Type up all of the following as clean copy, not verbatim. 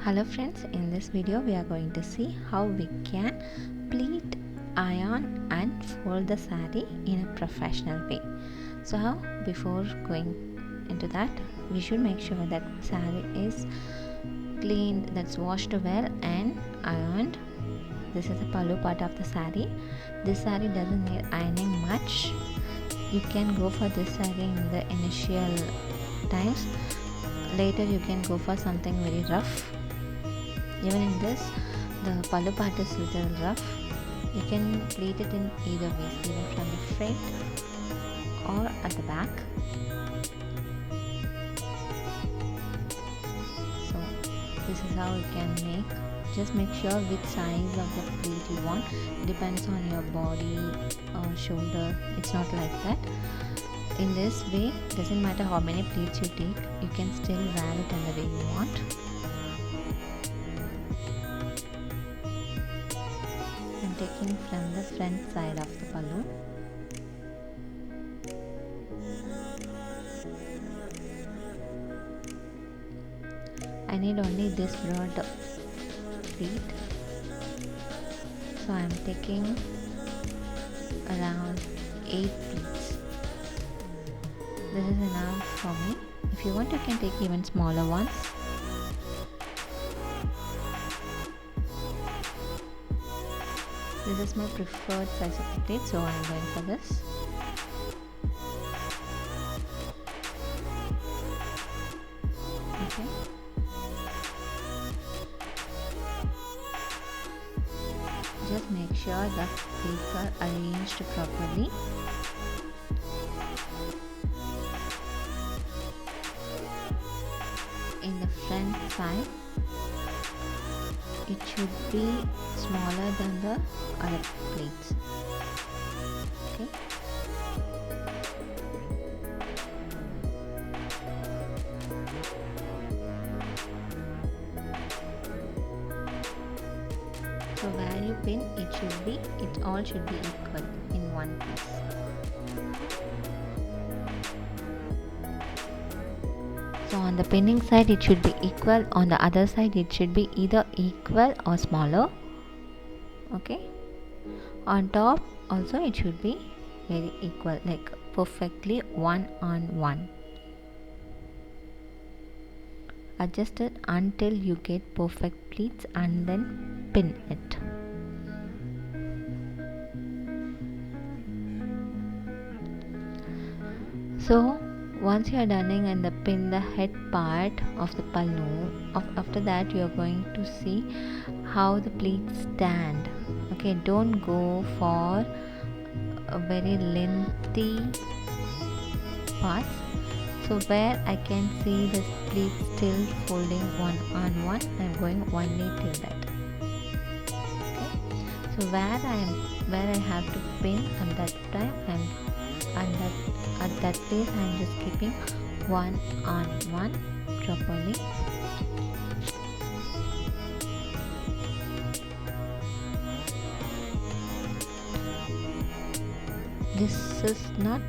Hello friends, in this video we are going to see how we can pleat, iron and fold the saree in a professional way. So before going into that, we should make sure that saree is cleaned, that's washed well and ironed. This is the pallu part of the saree. This saree doesn't need ironing much. You can go for this saree in the initial times. Later you can go for something very rough. Even in this, the pallu part is little rough. You can pleat it in either ways, even from the front or at the back. So this is how you can make. Just make sure which size of the pleat you want. It depends on your body or shoulder. It's not like that. In this way, doesn't matter how many pleats you take, you can still wear it in the way you want. I'm taking from the front side of the pallu. I need only this broad pleat, so I'm taking around 8 pleats. This is enough for me. If you want, you can take even smaller ones. This is my preferred size of the plate, so I am going for this. Okay. Just make sure the pleats are arranged properly. In the front side, it should be smaller than the other pleats. Okay. So where you pin, it all should be equal in one piece. So on the pinning side it should be equal, on the other side it should be either equal or smaller. Okay. On top also it should be very equal, like perfectly 1 on 1. Adjust it until you get perfect pleats and then pin it. So once you are done and pin the head part of the pallu, after that you are going to see how the pleats stand. Okay, don't go for a very lengthy parts. So where I can see the pleat still folding 1 on 1, I am going only till that. Okay. So where I have to pin at that time, at that place I am just keeping 1 on 1 properly. This is not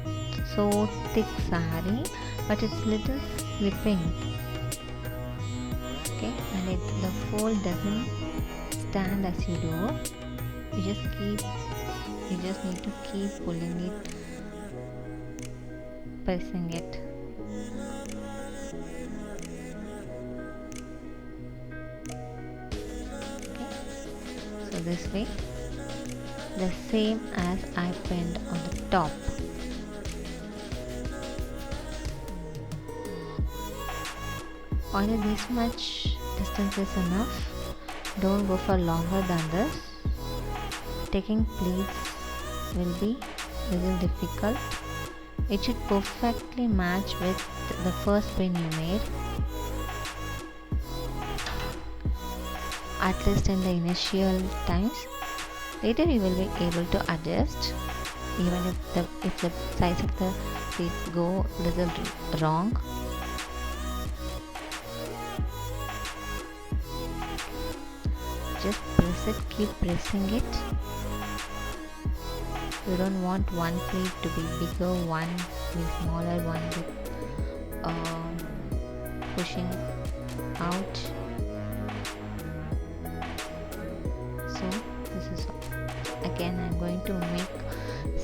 so thick saree, but it's little slipping. Okay, and the fold doesn't stand as you do. You just need to keep pulling it, pressing it. Okay, so this way, the same as I pinned on the top. Only this much distance is enough. Don't go for longer than this. Taking pleats will be little difficult. It should perfectly match with the first pin you made, at least in the initial times. Later you will be able to adjust, even if the size of the pleats go little wrong. Just press it, keep pressing it. You don't want one pleat to be bigger, one be smaller, one be pushing out.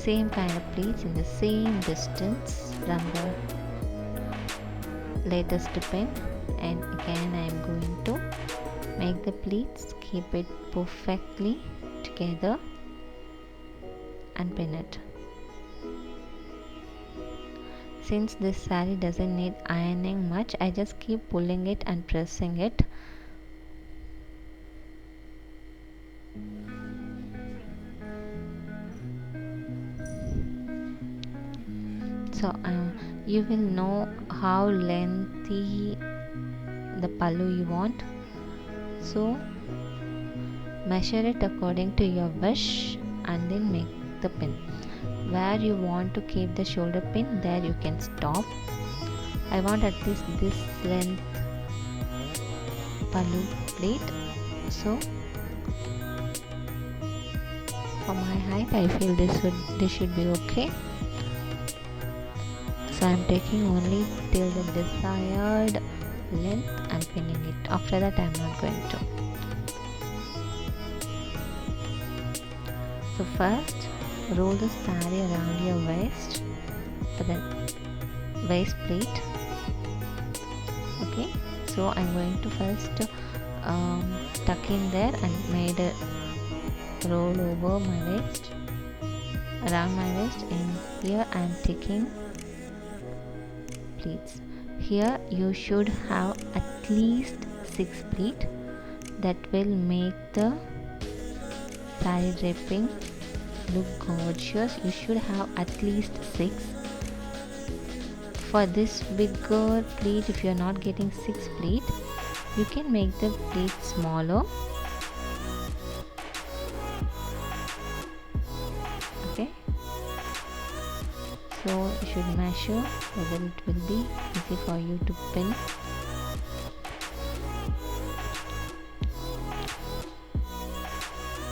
same kind of pleats in the same distance from the latest pin, and again I am going to make the pleats, keep it perfectly together and pin it. Since this saree doesn't need ironing much, I just keep pulling it and pressing it. So you will know how lengthy the pallu you want, so measure it according to your wish and then make the pin. Where you want to keep the shoulder pin, there you can stop. I want at least this length pallu pleat, so for my height I feel this should be okay. So I am taking only till the desired length and pinning it. After that I am not going to. So first roll the saree around your waist for the waist pleat. Okay, so I'm going to first tuck in there and made a roll over my waist, around my waist, and here I'm taking pleats. Here you should have at least 6 pleats. That will make the saree draping look gorgeous. You should have at least 6. For this bigger pleat, if you are not getting 6 pleats, you can make the pleat smaller. Okay, so you should measure whether it will be easy for you to pin.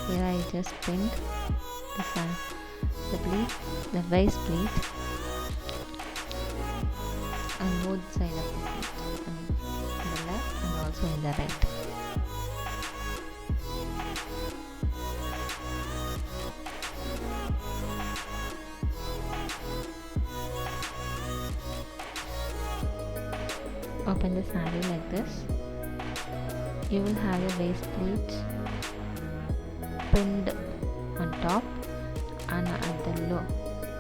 Here I just pinned the pleat, the waist pleat on both sides of the pleat, in the left and also in the right. Open the saree like this. You will have the waist pleat pinned on top, and at the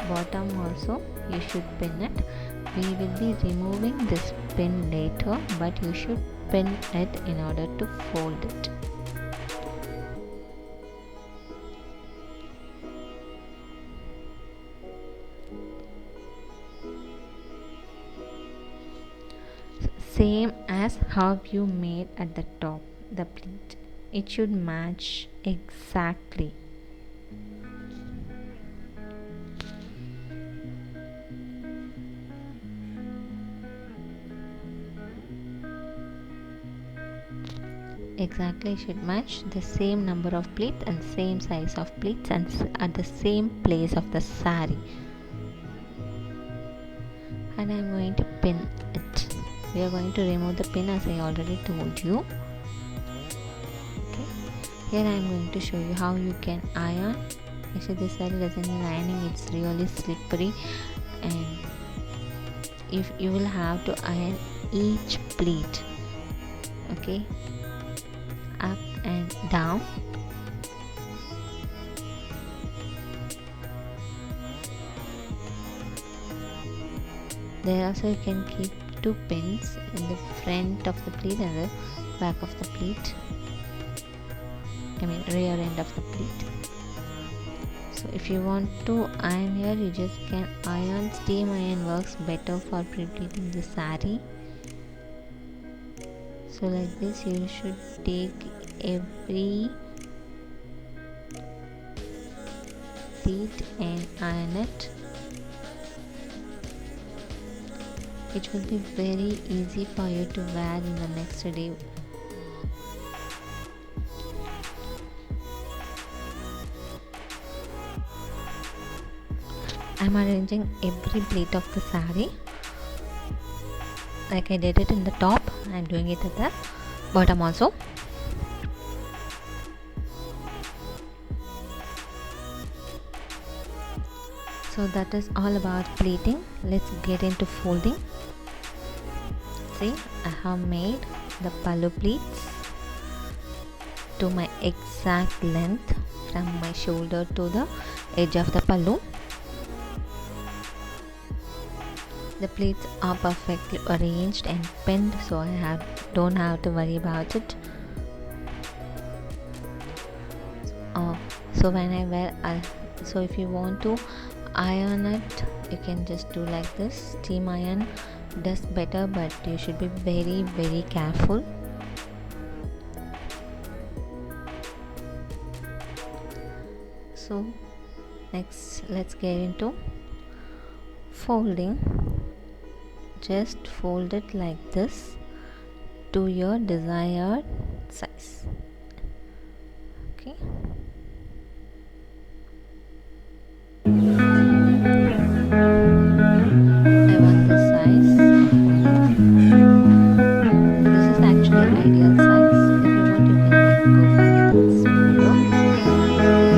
bottom also you should pin it. We will be removing this pin later, but you should pin it in order to fold it. Same as how you made at the top the pleat, it should match exactly. Exactly should match the same number of pleats and same size of pleats and at the same place of the saree. And I am going to pin it. We are going to remove the pin as I already told you. Okay. Here I am going to show you how you can iron. Actually this saree doesn't need ironing, it's really slippery, and if you will have to iron each pleat, okay, up and down. There also you can keep 2 pins in the front of the pleat and the back of the pleat, rear end of the pleat. So if you want to iron here, you just can iron. Steam iron works better for pre-pleating the saree. So like this you should take every pleat and iron it. It will be very easy for you to wear in the next day. I am arranging every pleat of the saree like I did it in the top. I am doing it at the bottom also. So that is all about pleating. Let's get into folding. See, I have made the pallu pleats to my exact length from my shoulder to the edge of the pallu. The pleats are perfectly arranged and pinned, so I don't have to worry about it. So when I wear, so if you want to iron it, you can just do like this. Steam iron does better, but you should be very, very careful. So next, let's get into folding. Just fold it like this to your desired size. Okay. I want this size. This is actually ideal size. If you want, you can go for a little smaller.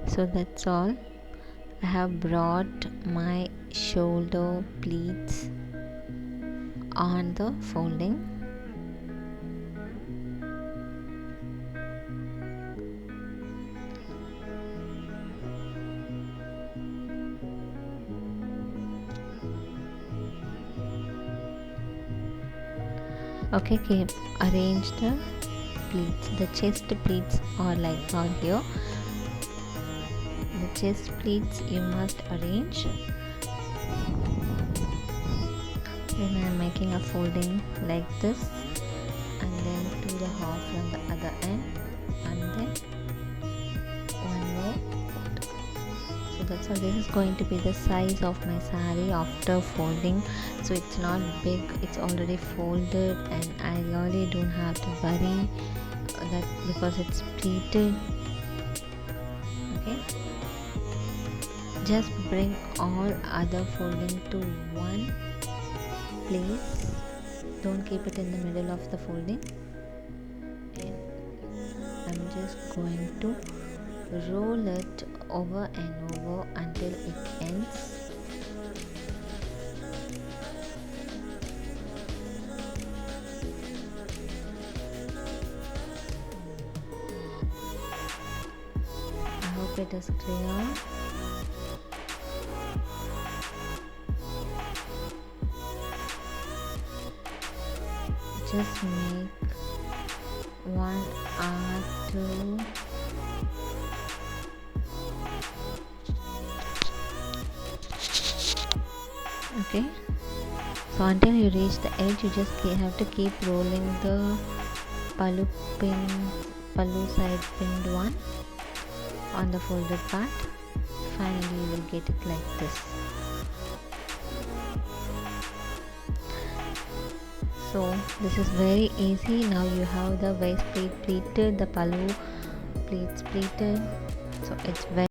So that's all. I have brought my shoulder pleats on the folding. Okay, arrange the pleats. The chest pleats are like out here. The chest pleats you must arrange. Then I am making a folding like this, and then do the half from the other end, and then one more fold. So that's all. This is going to be the size of my saree after folding. So it's not big, it's already folded, and I really don't have to worry that because it's pleated. Okay, just bring all other folding to one place. Don't keep it in the middle of the folding. And I'm just going to roll it over and over until it ends. I hope it is clear. Just make one or two okay, so until you reach the edge, you just have to keep rolling the pallu side pinned one on the folded part. Finally you will get it like this. So this is very easy. Now you have the waist pleat pleated, the pallu pleats pleated, so it's very